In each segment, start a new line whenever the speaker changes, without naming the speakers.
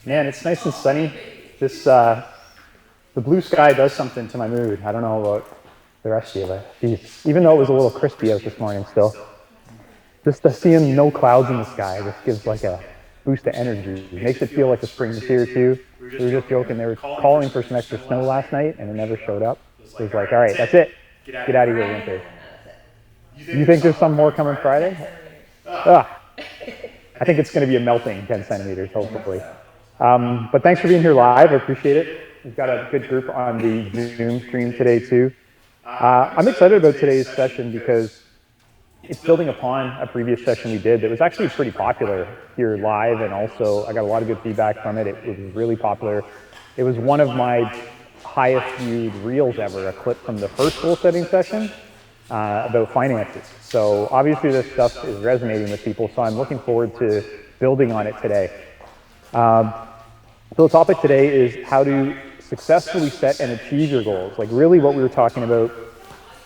Man, it's nice and sunny. This the blue sky does something to my mood. I don't know about the rest of you, but geez, even though it was a little crispy out this morning still, just seeing no clouds in the sky just gives like a boost of energy. It makes it feel like the spring's here too. We were just joking, they were calling for some extra snow last night and it never showed up. So it was like, all right, that's it. Get out of here, winter. You think there's some more coming Friday? Ah, I think it's going to be a melting 10 centimeters, hopefully. But thanks for being here live. I appreciate it. We've got a good group on the Zoom stream today too. I'm excited about today's session because it's building upon a previous session we did that was actually pretty popular here live, and also I got a lot of good feedback from it. It was really popular. It was one of my highest viewed reels ever, a clip from the first goal setting session about finances. So obviously this stuff is resonating with people, so I'm looking forward to building on it today. So the topic today is how to successfully set and achieve your goals. Like really what we were talking about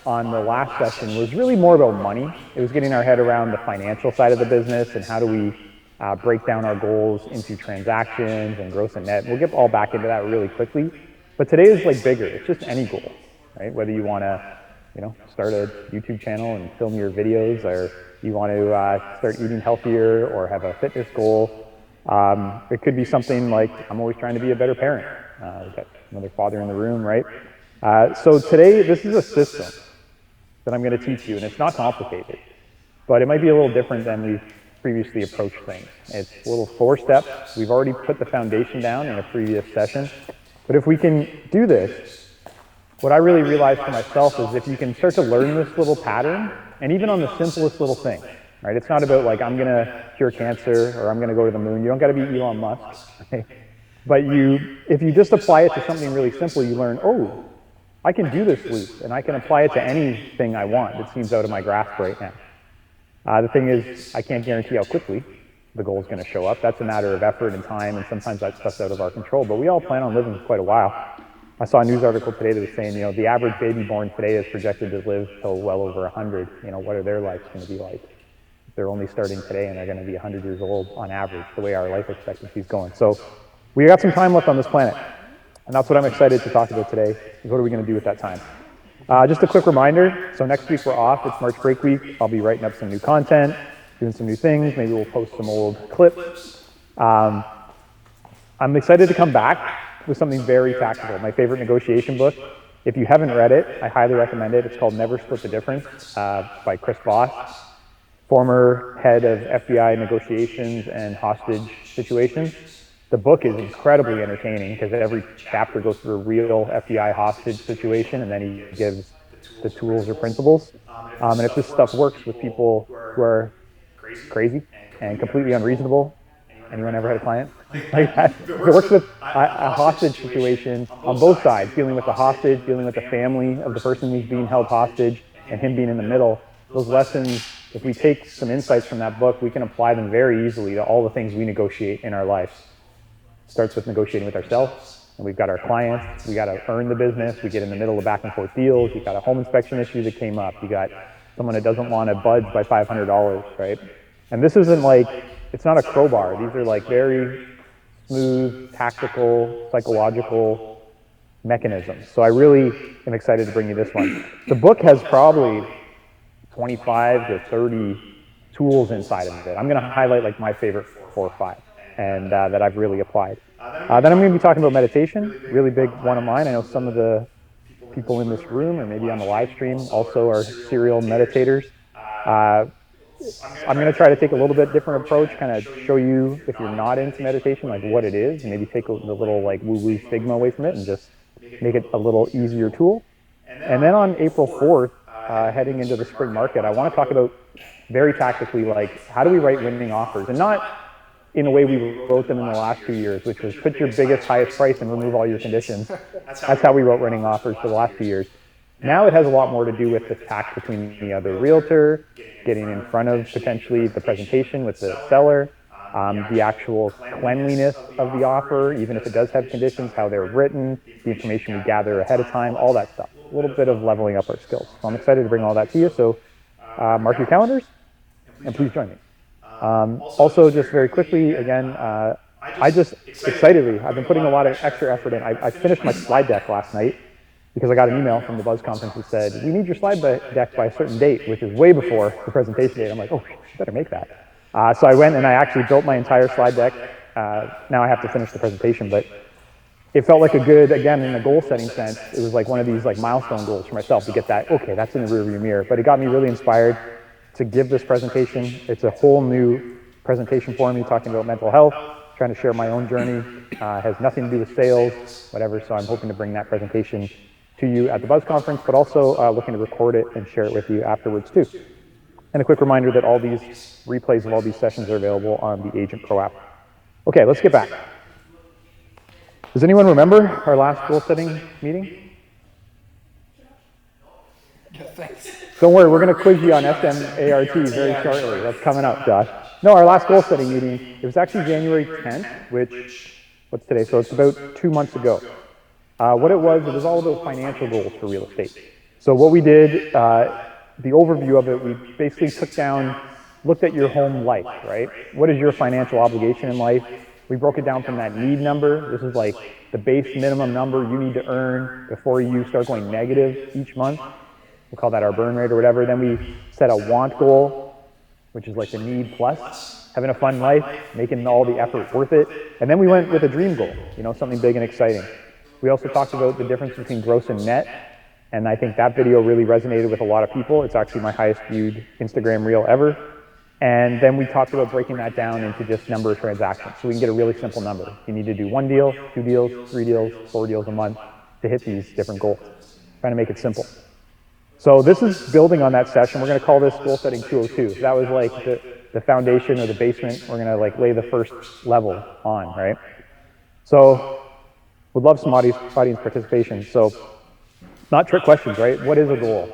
on the last session was really more about money. It was getting our head around the financial side of the business and how do we break down our goals into transactions and gross and net. We'll get all back into that really quickly. But today is like bigger. It's just any goal, right? Whether you want to, start a YouTube channel and film your videos, or you want to start eating healthier or have a fitness goal. It could be something like, I'm always trying to be a better parent. We've got another father in the room, right? So today, this is a system that I'm going to teach you, and it's not complicated, but it might be a little different than we've previously approached things. It's a little 4 steps. We've already put the foundation down in a previous session, but if we can do this, what I really realized for myself is if you can start to learn this little pattern, and even on the simplest little thing, right? It's not about like, I'm going to cure cancer or I'm going to go to the moon. You don't got to be Elon Musk, right? But if you just apply it to something really simple, you learn, oh, I can do this loop, and I can apply it to anything I want that seems out of my grasp right now. The thing is, I can't guarantee how quickly the goal is going to show up. That's a matter of effort and time, and sometimes that stuff's out of our control, but we all plan on living for quite a while. I saw a news article today that was saying, the average baby born today is projected to live till well over 100. What are their lives going to be like? They're only starting today, and they're going to be 100 years old on average, the way our life expectancy is going. So we got some time left on this planet. And that's what I'm excited to talk about today, is what are we going to do with that time. Just a quick reminder, so next week we're off, it's March break week. I'll be writing up some new content, doing some new things, maybe we'll post some old clips. I'm excited to come back with something very tactical, my favorite negotiation book. If you haven't read it, I highly recommend it. It's called Never Split the Difference by Chris Voss, former head of FBI negotiations and hostage situations. The book is incredibly entertaining because every chapter goes through a real FBI hostage situation, and then he gives the tools or principles. And if this stuff works with people who are crazy and completely unreasonable, anyone ever had a client like that? If it works with a hostage situation on both sides, dealing with the hostage, dealing with the family of the person who's being held hostage, and him being in the middle, those lessons, if we take some insights from that book, we can apply them very easily to all the things we negotiate in our lives. Starts with negotiating with ourselves, and we've got our clients, we got to earn the business, we get in the middle of back and forth deals, you've got a home inspection issue that came up, you got someone that doesn't want to budge by $500, right? And this isn't like, it's not a crowbar, these are like very smooth, tactical, psychological mechanisms. So I really am excited to bring you this one. The book has probably 25 to 30 tools inside of it. I'm going to highlight like my favorite 4 or 5. And that I've really applied. Then I'm going to be talking about meditation, really big one of mine. I know some of the people in this room or maybe on the live stream also are serial meditators. I'm going to try to take a little bit different approach, kind of show you, if you're not into meditation, like what it is, and maybe take the little like woo-woo stigma away from it and just make it a little easier tool. And then on April 4th, heading into the spring market, I want to talk about very tactically, like how do we write winning offers, and not in a way we wrote them in the last 2 years, which was put your biggest, highest price and remove all your conditions. That's how we wrote winning offers for the last 2 years. Now it has a lot more to do with the tact between the other realtor, getting in front of potentially the presentation with the seller, the actual cleanliness of the offer, even if it does have conditions, how they're written, the information we gather ahead of time, all that stuff. A little bit of leveling up our skills. So I'm excited to bring all that to you. So mark your calendars and please join me. Also, just very quickly, again, I just excitedly, I've been putting a lot of extra effort in. I finished my slide deck last night because I got an email from the Buzz conference that said, we need your slide deck by a certain date, which is way before the presentation date. I'm like, oh, I better make that. So I went and I actually built my entire slide deck. Now I have to finish the presentation, but it felt like a good, again, in a goal setting sense, it was like one of these like milestone goals for myself to get that, okay, that's in the rearview mirror. But it got me really inspired to give this presentation. It's a whole new presentation for me, talking about mental health, trying to share my own journey. Has nothing to do with sales, whatever, so I'm hoping to bring that presentation to you at the Buzz conference, but also looking to record it and share it with you afterwards too. And a quick reminder that all these replays of all these sessions are available on the Agent Pro app. Okay, let's get back. Does anyone remember our last goal setting meeting?
Thanks.
Don't worry, we're going to quiz you on SMART very shortly. That's coming up, Josh. No, our last goal setting meeting, it was actually January 10th, which, what's today? So it's about 2 months ago. What it was all about financial goals for real estate. So what we did, the overview of it, we basically looked at your home life, right? What is your financial obligation in life? We broke it down from that need number. This is like the base minimum number you need to earn before you start going negative each month. We'll call that our burn rate or whatever. Then we set a want goal, which is like the need plus, having a fun life, making all the effort worth it. And then we went with a dream goal, something big and exciting. We also talked about the difference between gross and net. And I think that video really resonated with a lot of people. It's actually my highest viewed Instagram reel ever. And then we talked about breaking that down into just number of transactions. So we can get a really simple number. You need to do 1 deal, 2 deals, 3 deals, 4 deals a month to hit these different goals. Trying to make it simple. So this is building on that session. We're going to call this Goal Setting 202. That was like the foundation or the basement. We're going to like lay the first level on, right? So would love some audience participation. So not trick questions, right? What is a goal?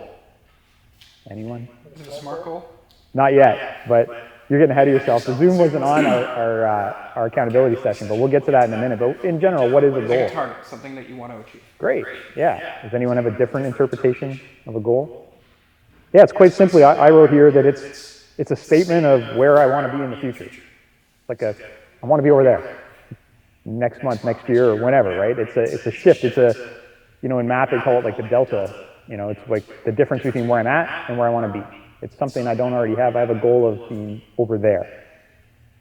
Anyone?
Is it a SMART goal?
Not yet, but you're getting ahead of yourself. The Zoom wasn't on our accountability session, but we'll get to that in a minute. But in general, what is a goal?
Like a target, something that you want to achieve.
Great, yeah. Does anyone have a different interpretation of a goal? Yeah, it's quite simply, I wrote here that it's a statement of where I want to be in the future. Like I want to be over there next month, next year, or whenever, right? It's a shift. In math, they call it like the delta. It's like the difference between where I'm at and where I want to be. It's something I don't already have. I have a goal of being over there.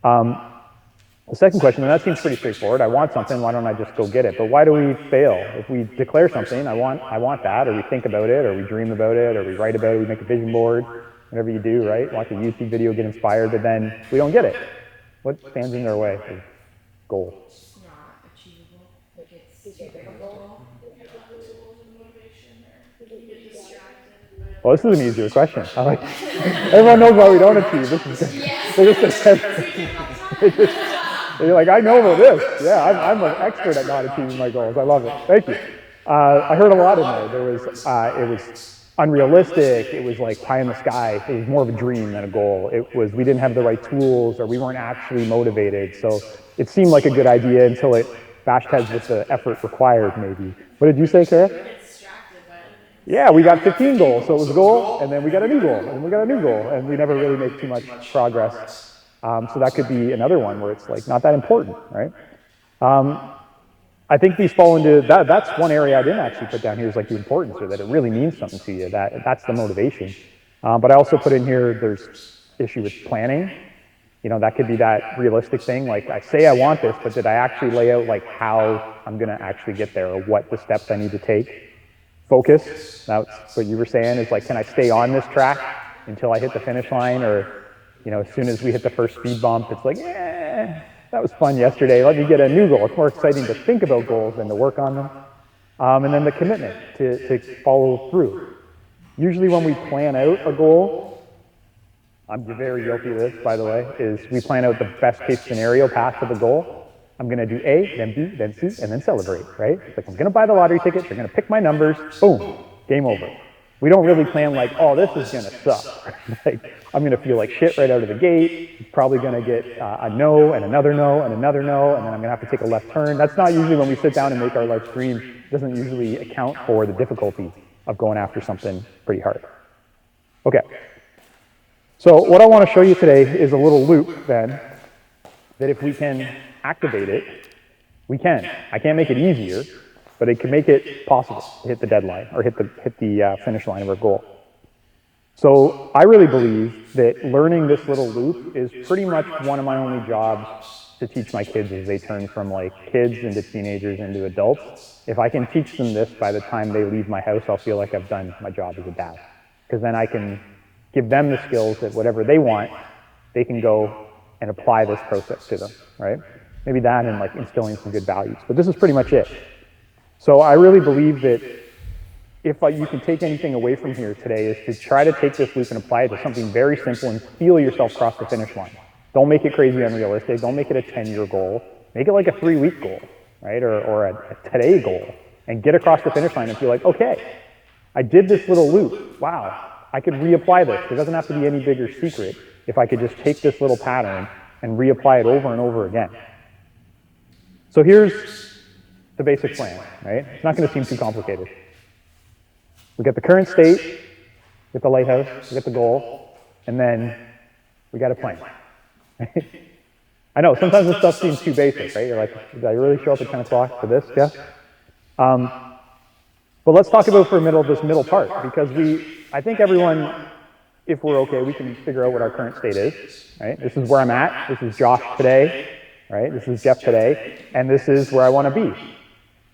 The second question, and that seems pretty straightforward. I want something, why don't I just go get it? But why do we fail? If we declare something, I want that, or we think about it, or we dream about it, or we write about it, we make a vision board, whatever you do, right? Watch a YouTube video, get inspired, but then we don't get it. What stands in their way of goal?
It's not achievable. Like it's difficult.
Well, this is an easier question. Everyone knows why we don't achieve. This is you're like, I know about this. Yeah, I'm an expert at not achieving my goals. I love it. Thank you. I heard a lot in there. It was unrealistic. It was like pie in the sky. It was more of a dream than a goal. It was we didn't have the right tools, or we weren't actually motivated. So it seemed like a good idea until it bashed heads with the effort required. Maybe. What did you say, Kara? Yeah, we got 15 goals, so it was a goal, and then we got a new goal, and we got a new goal, and we never really make too much progress. So that could be another one where it's like not that important, right? I think these fall into that. That's one area I didn't actually put down here is like the importance, or that it really means something to you. That's the motivation. But I also put in here there's issue with planning. That could be that realistic thing. Like I say I want this, but did I actually lay out like how I'm going to actually get there, or what the steps I need to take? Focus, that's what you were saying, is like, can I stay on this track until I hit the finish line? Or, as soon as we hit the first speed bump, it's like, that was fun yesterday. Let me get a new goal. It's more exciting to think about goals than to work on them. And then the commitment to follow through. Usually when we plan out a goal, I'm very guilty of this, by the way, is we plan out the best case scenario path to the goal. I'm going to do A, then B, then C, and then celebrate, right? It's like I'm going to buy the lottery ticket, they're going to pick my numbers, boom, game over. We don't really plan like, oh, this is going to suck. Like, I'm going to feel like shit right out of the gate. It's probably going to get a no, and another no, and another no, and then I'm going to have to take a left turn. That's not usually when we sit down and make our life dream. It doesn't usually account for the difficulty of going after something pretty hard. Okay. So what I want to show you today is a little loop then that if we can activate it, we can. I can't make it easier, but it can make it possible to hit the deadline or hit the finish line of our goal. So I really believe that learning this little loop is pretty much one of my only jobs to teach my kids as they turn from like kids into teenagers into adults. If I can teach them this by the time they leave my house, I'll feel like I've done my job as a dad. Because then I can give them the skills that whatever they want, they can go and apply this process to them, right? Maybe that and like instilling some good values. But this is pretty much it. So I really believe that if you can take anything away from here today is to try to take this loop and apply it to something very simple and feel yourself cross the finish line. Don't make it crazy unrealistic. Don't make it a 10-year goal. Make it like a 3-week goal, right? Or a today goal. And get across the finish line and feel like, okay, I did this little loop. Wow, I could reapply this. It doesn't have to be any bigger secret if I could just take this little pattern and reapply it over and over again. So here's the basic plan, right? It's not going to seem too complicated. We get the current state, we get the lighthouse, we get the goal, and then we got a plan. I know, sometimes this stuff seems too basic, right? You're like, did I really show up at 10 o'clock for this? Yeah? But let's talk about this middle part, because I think everyone, if we're okay, we can figure out what our current state is, right? This is where I'm at, this is Josh today, right? This is Jeff today, and this is where I want to be.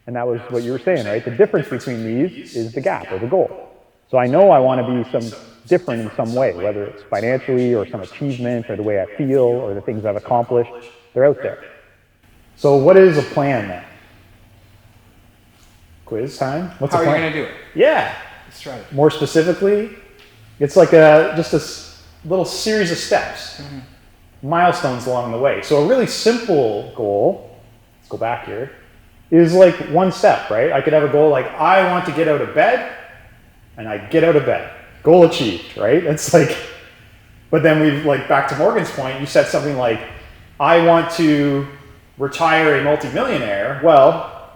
And that was what you were saying, right? The difference between these is the gap or the goal. So I know I want to be different in some way, whether it's financially or some achievement or the way I feel or the things I've accomplished. They're out there. So what is a plan then? Quiz time? What's
How
a plan?
are you going to do it?
Yeah.
Let's try it.
More specifically, it's like just a little series of steps, milestones along the way. So a really simple goal, let's go back here, is like one step, right? I could have a goal like, I want to get out of bed, and I get out of bed. Goal achieved, right? It's like, but then we've like, back to Morgan's point, you said something like, I want to retire a multimillionaire. Well,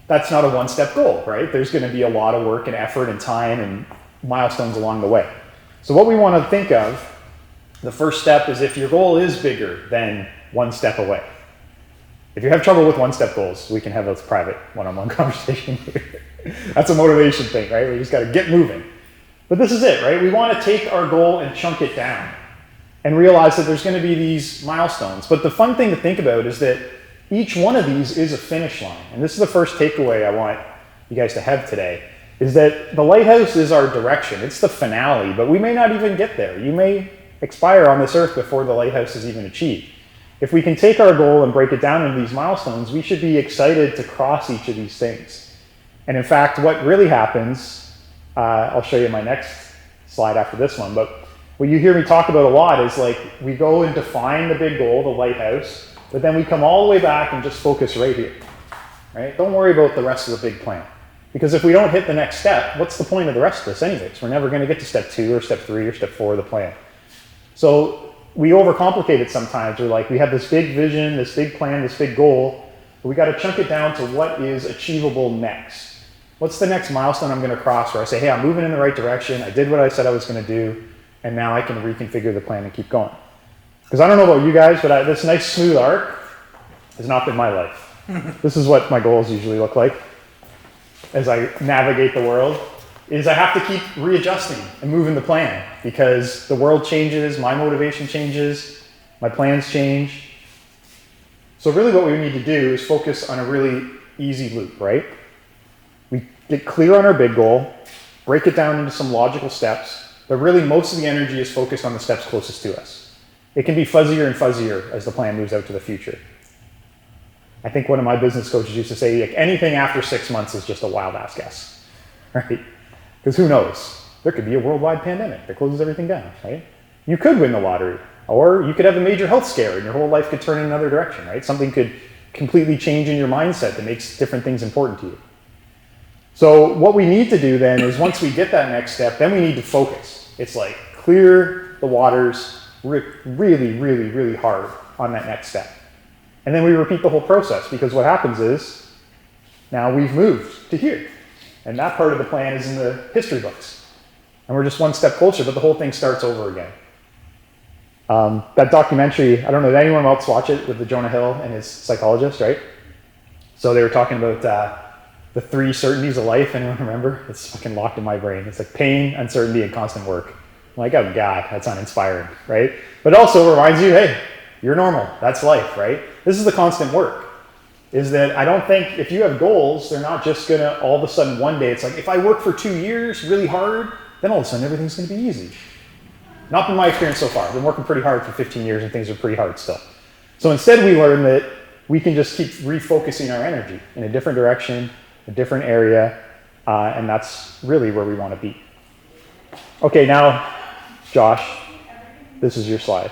that's not a one-step goal, right? There's gonna be a lot of work and effort and time and milestones along the way. So what we wanna think of, the first step is if your goal is bigger than one step away. If you have trouble with one-step goals, we can have a private one-on-one conversation here. That's a motivation thing, right? We just got to get moving. But this is it, right? We want to take our goal and chunk it down and realize that there's going to be these milestones. But the fun thing to think about is that each one of these is a finish line. And this is the first takeaway I want you guys to have today, is that the lighthouse is our direction. It's the finale, but we may not even get there. You may expire on this earth before the lighthouse is even achieved. If we can take our goal and break it down into these milestones, we should be excited to cross each of these things. And in fact, what really happens, I'll show you my next slide after this one, but what you hear me talk about a lot is like, we go and define the big goal, the lighthouse, but then we come all the way back and just focus right here, right? Don't worry about the rest of the big plan. Because if we don't hit the next step, what's the point of the rest of this anyways? We're never gonna get to step 2 or step 3 or step 4 of the plan. So we overcomplicate it sometimes. We're like, we have this big vision, this big plan, this big goal, but we got to chunk it down to what is achievable next. What's the next milestone I'm going to cross where I say, hey, I'm moving in the right direction, I did what I said I was going to do, and now I can reconfigure the plan and keep going. Because I don't know about you guys, but this nice smooth arc has not been my life. This is what my goals usually look like as I navigate the world. Is I have to keep readjusting and moving the plan because the world changes, my motivation changes, my plans change. So really what we need to do is focus on a really easy loop, right? We get clear on our big goal, break it down into some logical steps, but really most of the energy is focused on the steps closest to us. It can be fuzzier and fuzzier as the plan moves out to the future. I think one of my business coaches used to say, like, anything after 6 months is just a wild ass guess, right? Because who knows? There could be a worldwide pandemic that closes everything down, right? You could win the lottery, or you could have a major health scare and your whole life could turn in another direction, right? Something could completely change in your mindset that makes different things important to you. So what we need to do then is once we get that next step, then we need to focus. It's like clear the waters really, really, really hard on that next step. And then we repeat the whole process because what happens is now we've moved to here. And that part of the plan is in the history books. And we're just one step closer, but the whole thing starts over again. That documentary, I don't know, did anyone else watch it with the Jonah Hill and his psychologist, right? So they were talking about the 3 certainties of life. Anyone remember? It's fucking locked in my brain. It's like pain, uncertainty, and constant work. I'm like, oh God, that's uninspiring, right? But it also reminds you, hey, you're normal. That's life, right? This is the constant work. Is that I don't think if you have goals, they're not just gonna all of a sudden one day, it's like if I work for 2 years really hard, then all of a sudden everything's gonna be easy. Not been my experience so far. I've been working pretty hard for 15 years and things are pretty hard still. So instead we learn that we can just keep refocusing our energy in a different direction, a different area, and that's really where we want to be. Okay, now, Josh, this is your slide.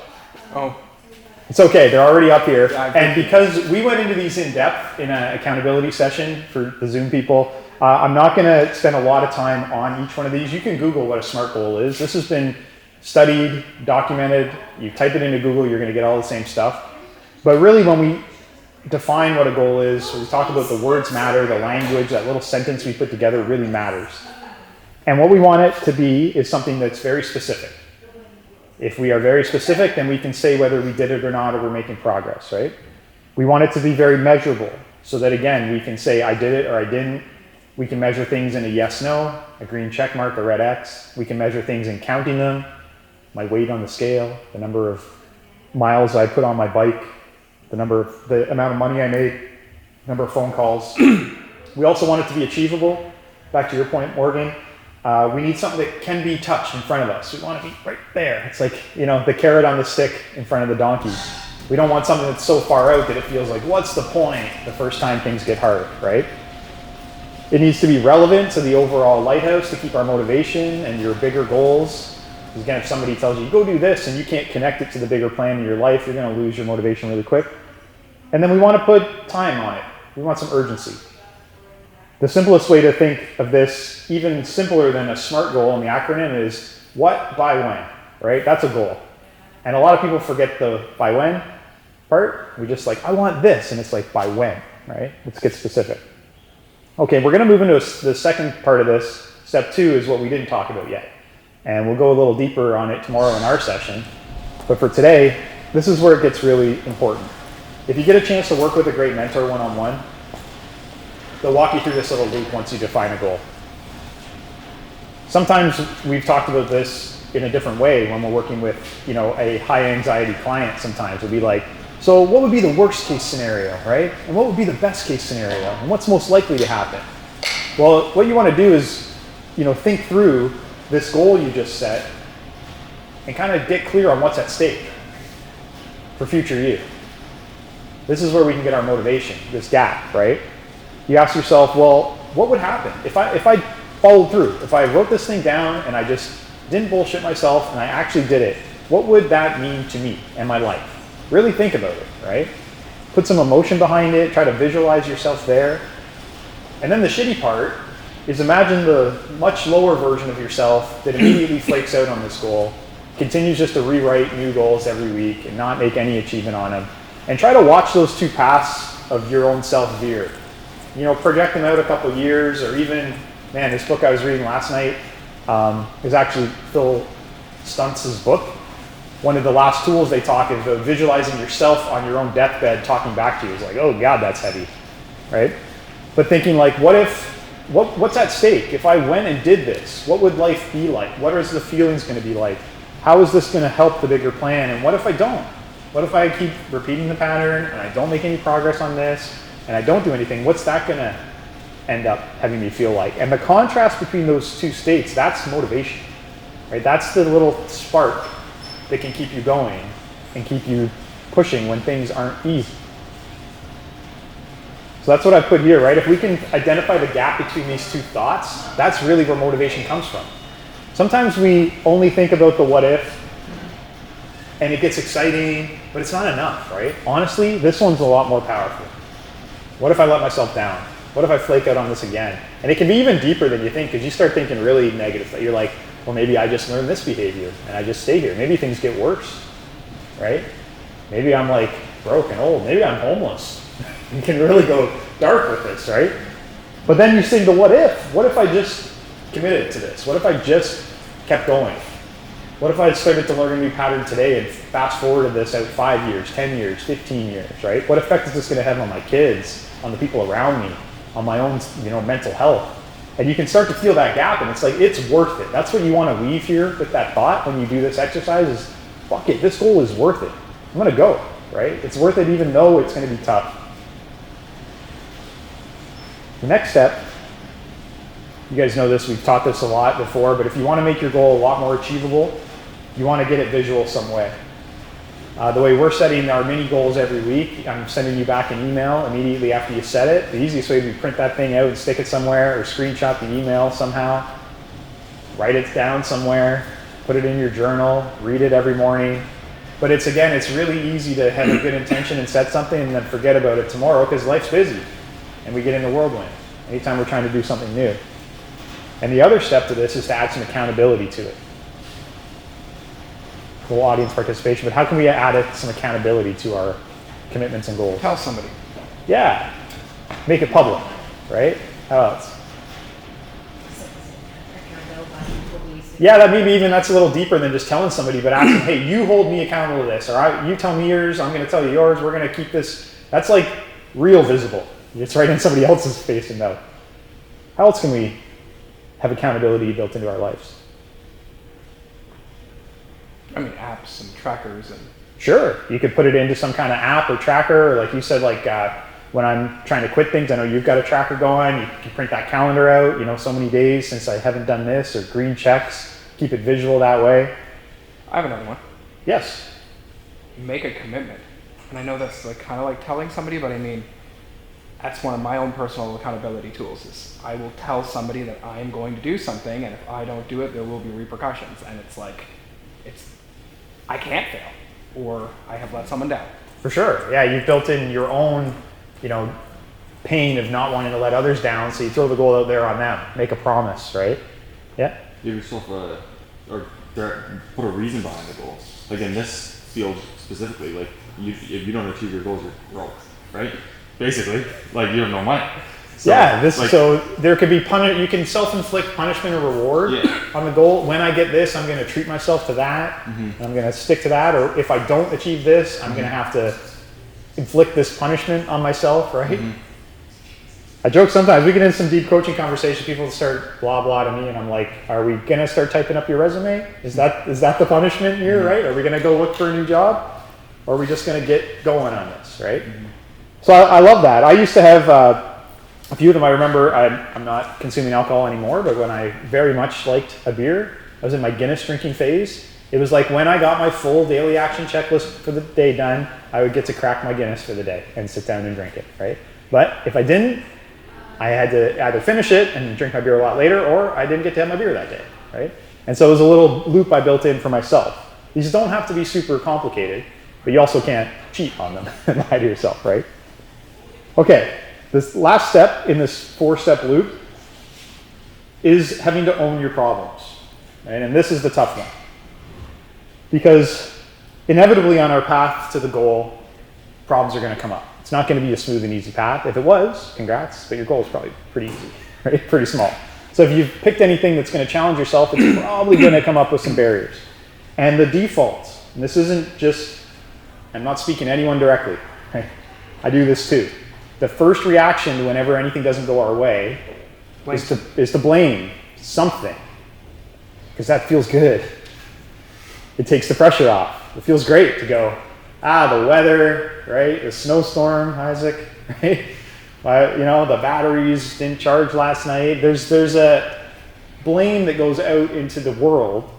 Oh,
It's okay, they're already up here. And because we went into these in depth in an accountability session for the Zoom people, I'm not going to spend a lot of time on each one of these. You can Google what a SMART goal is. This has been studied, documented. You type it into Google, you're going to get all the same stuff. But really, when we define what a goal is, we talk about the words matter, the language, that little sentence we put together really matters. And what we want it to be is something that's very specific. If we are very specific, then we can say whether we did it or not, or we're making progress, right? We want it to be very measurable, so that again, we can say I did it or I didn't. We can measure things in a yes, no, a green check mark, a red X. We can measure things in counting them, my weight on the scale, the number of miles I put on my bike, the amount of money I made, number of phone calls. We also want it to be achievable. Back to your point, Morgan. We need something that can be touched in front of us. We want to be right there. It's like, the carrot on the stick in front of the donkey. We don't want something that's so far out that it feels like, what's the point the first time things get hard, right? It needs to be relevant to the overall lighthouse to keep our motivation and your bigger goals. Because again, if somebody tells you, go do this, and you can't connect it to the bigger plan in your life, you're going to lose your motivation really quick. And then we want to put time on it. We want some urgency. The simplest way to think of this, even simpler than a SMART goal in the acronym, is what, by when, right? That's a goal. And a lot of people forget the by when part. We just like, I want this, and it's like, by when, right? Let's get specific. Okay, we're going to move into the second part of this. Step 2 is what we didn't talk about yet. And we'll go a little deeper on it tomorrow in our session. But for today, this is where it gets really important. If you get a chance to work with a great mentor one-on-one, they'll walk you through this little loop once you define a goal. Sometimes we've talked about this in a different way when we're working with, a high anxiety client. Sometimes we'll be like, so what would be the worst case scenario, right? And what would be the best case scenario? And what's most likely to happen? Well, what you want to do is, think through this goal you just set and kind of get clear on what's at stake for future you. This is where we can get our motivation, this gap, right? You ask yourself, well, what would happen if I followed through? If I wrote this thing down and I just didn't bullshit myself and I actually did it, what would that mean to me and my life? Really think about it, right? Put some emotion behind it, try to visualize yourself there. And then the shitty part is imagine the much lower version of yourself that immediately flakes out on this goal, continues just to rewrite new goals every week and not make any achievement on them. And try to watch those 2 paths of your own self veer. Project them out a couple years, or even, this book I was reading last night is actually Phil Stuntz's book. One of the last tools they talk is about visualizing yourself on your own deathbed talking back to you. It's like, oh God, that's heavy, right? But thinking like, what's at stake? If I went and did this, what would life be like? What is the feelings going to be like? How is this going to help the bigger plan? And what if I don't? What if I keep repeating the pattern and I don't make any progress on this and I don't do anything? What's that going to end up having me feel like? And the contrast between those 2 states, that's motivation, right? That's the little spark that can keep you going and keep you pushing when things aren't easy. So that's what I put here, right? If we can identify the gap between these 2 thoughts, that's really where motivation comes from. Sometimes we only think about the what if, and it gets exciting, but it's not enough, right? Honestly, this one's a lot more powerful. What if I let myself down? What if I flake out on this again? And it can be even deeper than you think, because you start thinking really negative. You're like, well, maybe I just learned this behavior and I just stay here. Maybe things get worse, right? Maybe I'm like broke and old. Maybe I'm homeless. You can really go dark with this, right? But then you think the what if? What if I just committed to this? What if I just kept going? What if I had started to learn a new pattern today and fast forwarded this out 5 years, 10 years, 15 years, right? What effect is this going to have on my kids, on the people around me, on my own, mental health? And you can start to feel that gap, and it's like, it's worth it. That's what you want to leave here with that thought when you do this exercise is, fuck it, this goal is worth it. I'm going to go, right? It's worth it even though it's going to be tough. The next step, you guys know this, we've taught this a lot before, but if you want to make your goal a lot more achievable, you want to get it visual some way. The way we're setting our mini goals every week, I'm sending you back an email immediately after you set it. The easiest way would be print that thing out and stick it somewhere, or screenshot the email somehow, write it down somewhere, put it in your journal, read it every morning. But it's really easy to have a good intention and set something and then forget about it tomorrow because life's busy and we get in the whirlwind anytime we're trying to do something new. And the other step to this is to add some accountability to it. Full audience participation, but how can we add some accountability to our commitments and goals?
Tell somebody.
Yeah, make it public, right? How else? Yeah, that's a little deeper than just telling somebody, but asking, hey, you hold me accountable to this, or you tell me yours, I'm going to tell you yours, we're going to keep this. That's like real visible. It's right in somebody else's face and mouth. How else can we have accountability built into our lives?
I mean, apps and trackers and...
Sure, you could put it into some kind of app or tracker, or like you said, when I'm trying to quit things, I know you've got a tracker going, you can print that calendar out, so many days since I haven't done this, or green checks, keep it visual that way.
I have another one.
Yes.
Make a commitment. And I know that's kind of like telling somebody, but I mean, that's one of my own personal accountability tools is I will tell somebody that I am going to do something, and if I don't do it, there will be repercussions. And I can't fail, or I have let someone down. For sure, yeah, you've built in your own, pain of not wanting to let others down, so you throw the goal out there on them, make a promise, right? Yeah?
Give yourself put a reason behind the goal. Like in this field specifically, if you don't achieve your goals, you're broke, right? Basically, you have no money. So, so there could be you can self-inflict punishment or reward on the goal. When I get this, I'm going to treat myself to that. Mm-hmm. I'm going to stick to that. Or if I don't achieve this, I'm going to have to inflict this punishment on myself, right? Mm-hmm. I joke sometimes. We get into some deep coaching conversation. People start blah blah to me, and I'm like, "Are we going to start typing up your resume? Is that the punishment here, mm-hmm. right? Are we going to go look for a new job, or are we just going to get going on this, right?" Mm-hmm. So I love that. I used to have a few of them. I remember I'm not consuming alcohol anymore, but when I very much liked a beer, I was in my Guinness drinking phase. It was like when I got my full daily action checklist for the day done, I would get to crack my Guinness for the day and sit down and drink it, right? But if I didn't, I had to either finish it and drink my beer a lot later, or I didn't get to have my beer that day, right? And so it was a little loop I built in for myself. These don't have to be super complicated, but you also can't cheat on them and lie to yourself, right? Okay, this last step in this 4-step loop is having to own your problems, right? And this is the tough one. Because inevitably on our path to the goal, problems are going to come up. It's not going to be a smooth and easy path. If it was, congrats, but your goal is probably pretty easy, right? Pretty small. So if you've picked anything that's going to challenge yourself, it's probably going to come up with some barriers. And the default, and this isn't just, I'm not speaking to anyone directly, right? I do this too. The first reaction whenever anything doesn't go our way is to blame something, because that feels good. It takes the pressure off. It feels great to go, the weather, right? The snowstorm, Isaac, right? The batteries didn't charge last night. There's a blame that goes out into the world,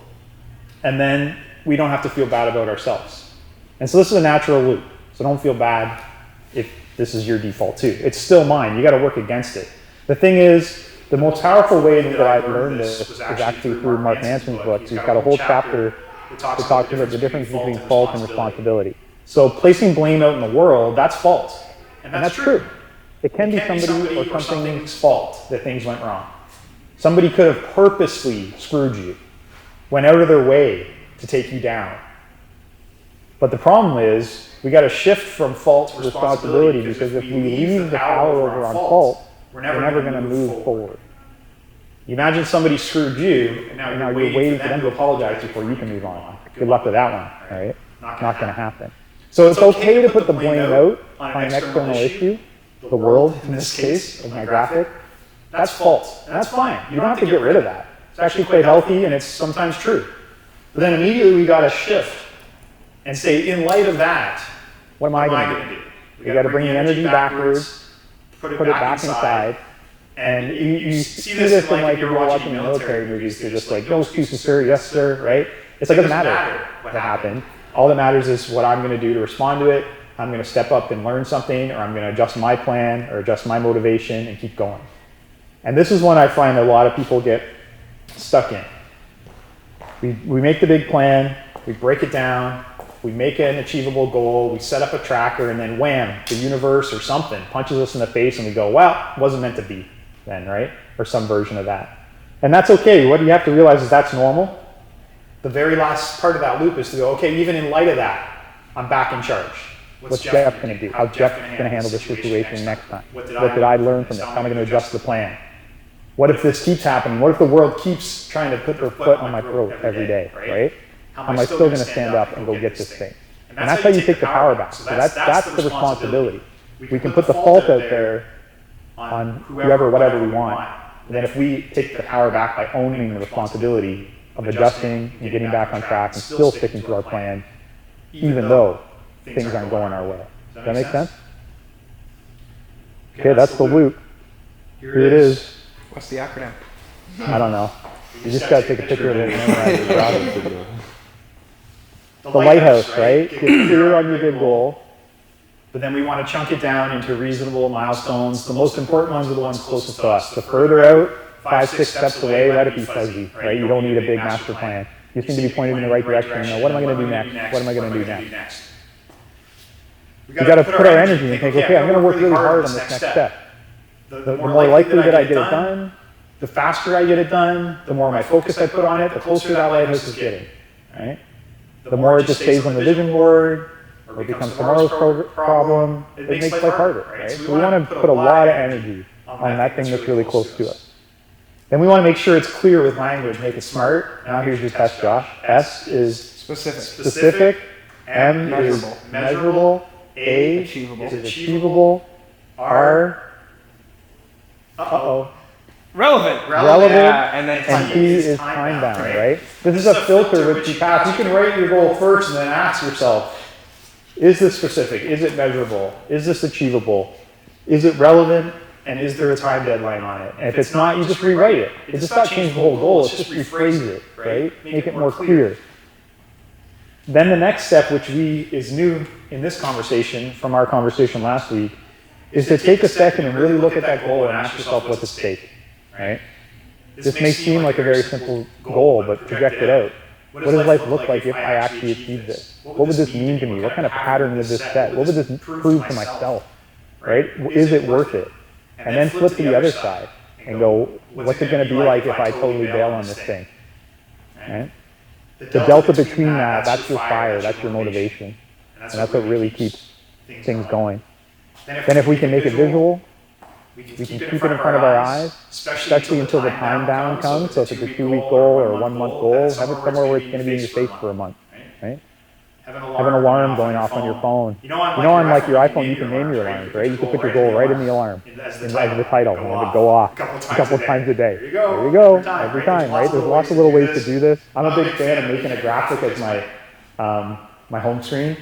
and then we don't have to feel bad about ourselves. And so this is a natural loop. So don't feel bad if this is your default too. It's still mine. You got to work against it. The thing is, the most powerful way that I've learned this is actually through Mark Manson's books. He's got a whole chapter that talks about the difference between fault and responsibility. So placing blame out in the world, that's fault. And that's true. It can be somebody or something's fault that things went wrong. Somebody could have purposely screwed you, went out of their way to take you down. But the problem is, we got to shift from fault to responsibility, because if we leave the power over on fault, we're never going to move forward.
You imagine somebody screwed you, and now you're waiting for them to apologize before you can move on. Good luck with that one, all right? Not going to happen. So it's okay to put the blame out on an external issue, the world in this case of my graphic. That's false, and that's fine. You don't have to get rid of that. It's actually quite healthy, and it's sometimes true. But then immediately we got to shift and say, in light of that, what am I going to do? We got to bring the energy backwards, put it back inside, and you see this in like if you're watching military movies, you're just like, no excuses, sir, yes, sir, right? It's like, it doesn't matter what happened. All that matters is what I'm going to do to respond to it. I'm going to step up and learn something, or I'm going to adjust my plan or adjust my motivation and keep going. And this is one I find a lot of people get stuck in. We make the big plan, we break it down, we make an achievable goal, we set up a tracker, and then wham, the universe or something punches us in the face and we go, well, it wasn't meant to be then, right? Or some version of that. And that's okay. What you have to realize is that's normal. The very last part of that loop is to go, okay, even in light of that, I'm back in charge. What's Jeff going to do? How's Jeff going to handle the situation next time? What did I learn from this? How am I going to adjust the plan? What if this keeps happening? What if the world keeps trying to put their foot on my throat every day, right? How am I still going to stand up and go get this thing? And that's how you take the power back. So that's the responsibility. We can put the fault out there on whoever, whatever we want. And then if we take the power back by owning the responsibility of adjusting and getting back on track and still sticking to our plan, even though things aren't going our way. Does that make sense? Okay, that's the loop. Here it is.
What's the acronym?
I don't know. You just got to take a picture of it and memorize it. The lighthouse, right? Get clear on your big goal, but then we want to chunk it down into reasonable milestones. The most important ones are the ones closest to us. The further out, 5, 6 steps away, let it be fuzzy, right? You don't need a big master plan. You just need to be pointed in the right direction. You know, what am I going to do next? What am I going to do next? We got to put our energy and think, okay, I'm going to work really hard on this next step. The more likely that I get it done, the faster I get it done, the more my focus I put on it, the closer that lighthouse is getting, right? The more it just stays on the vision board, or becomes tomorrow's problem, it makes life harder, right? So we want to put a lot of energy on that thing that's really close to us. Then we want to make sure it's clear with language, make it smart. Now here's your test, Josh. S is specific. M is measurable. A is achievable. R,
Relevant.
Yeah,
and
T is time bound, right? This is a filter which you pass. You can write your goal first and then ask yourself, is this specific? Is it measurable? Is this achievable? Is it relevant? And is there a time deadline on it? And if it's not, you just rewrite it. It's just not change the whole goal, it's just rephrase it, right? Make it more clear. Then the next step, which is new in this conversation from our conversation last week, is to take a second and really look at that goal and ask yourself what's at stake, right? This may seem like a very simple goal, but project it out. What does life look like if I actually achieve this? What would this mean to me? What kind of pattern would this set? What would this prove to myself, right? Is it worth it? And then flip to the other side and go, what's it going to be like if I totally bail on this thing, right? The delta between that's your fire, that's your motivation. And that's what really keeps things going. Then if we can make it visual, we can keep it in front of our eyes, especially until the time bound comes. So if it's a 2-week goal or a 1-month goal, have it somewhere where it's going to be in your face for a month, right? Have an alarm going off on your phone. You know, on like your iPhone, you can name your alarms, right? You can put your goal right in the alarm, as the title, and have it go off a couple times a day. There you go, every time, right? There's lots of little ways to do this. I'm a big fan of making a graphic as my home screen.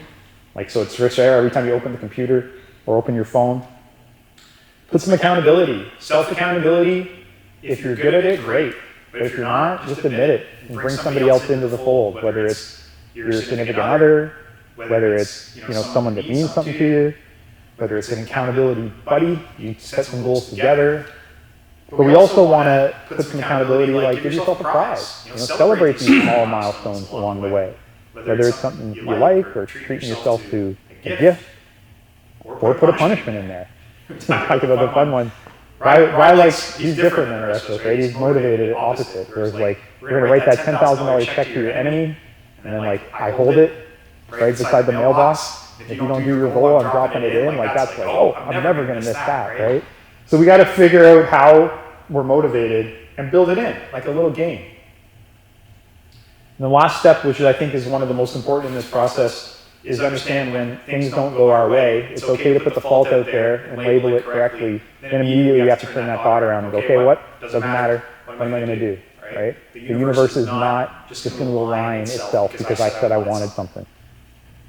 Like, so it's right there every time you open the computer or open your phone. Put some accountability, self-accountability. If you're good at it, great. But if you're not, just admit it and bring somebody else into the fold, whether it's your significant other, whether it's someone that means something to you, whether it's an accountability buddy, you set some goals together. But we also want to put some accountability, like give yourself a prize. Celebrate these small milestones along the way. Whether it's something you like, or treating yourself to a gift, or put a punishment in there. Talk about the fun one. Riley's he's different than the rest of us, right? He's motivated opposite. Whereas like, we're going to write that $10,000 check to your enemy, and then like, I hold it right beside the mailbox. If you don't do your goal, I'm dropping it in. Like, that's like, oh, I'm never going to miss that, right? So we got to figure out how we're motivated, and build it in, like a little game. And the last step, which I think is one of the most important in this process, is understand when things don't go our way, it's okay to put the fault out there and label it correctly. Then immediately you have to turn that thought around and go, okay, what? Doesn't matter. What am I going to do? Right? The universe is not just going to align itself because I said I wanted something.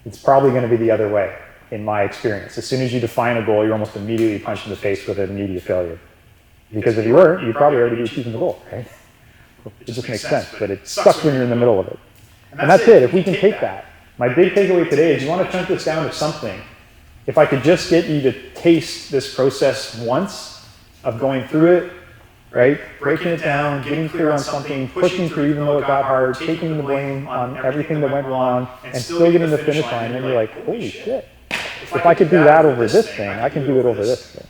It's probably going to be the other way, in my experience. As soon as you define a goal, you're almost immediately punched in the face with an immediate failure. Because if you weren't, you'd probably already be achieving the goal, right? It just makes sense, but it sucks when you're in the middle of it. And that's it. If we can take that. My big takeaway today is you want to chunk this down to something. If I could just get you to taste this process once of going through it, right? Breaking it down, getting clear on something, pushing through even though it got hard, taking the blame on everything that went wrong, and still getting to the finish line, and you're like, holy shit. If I could do that over this thing, I can do it over this thing.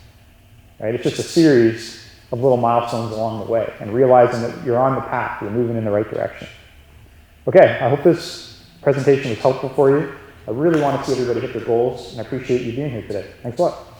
Right? It's just a series of little milestones along the way, and realizing that you're on the path, you're moving in the right direction. Okay, I hope this presentation was helpful for you. I really want to see everybody hit their goals, and I appreciate you being here today. Thanks a lot.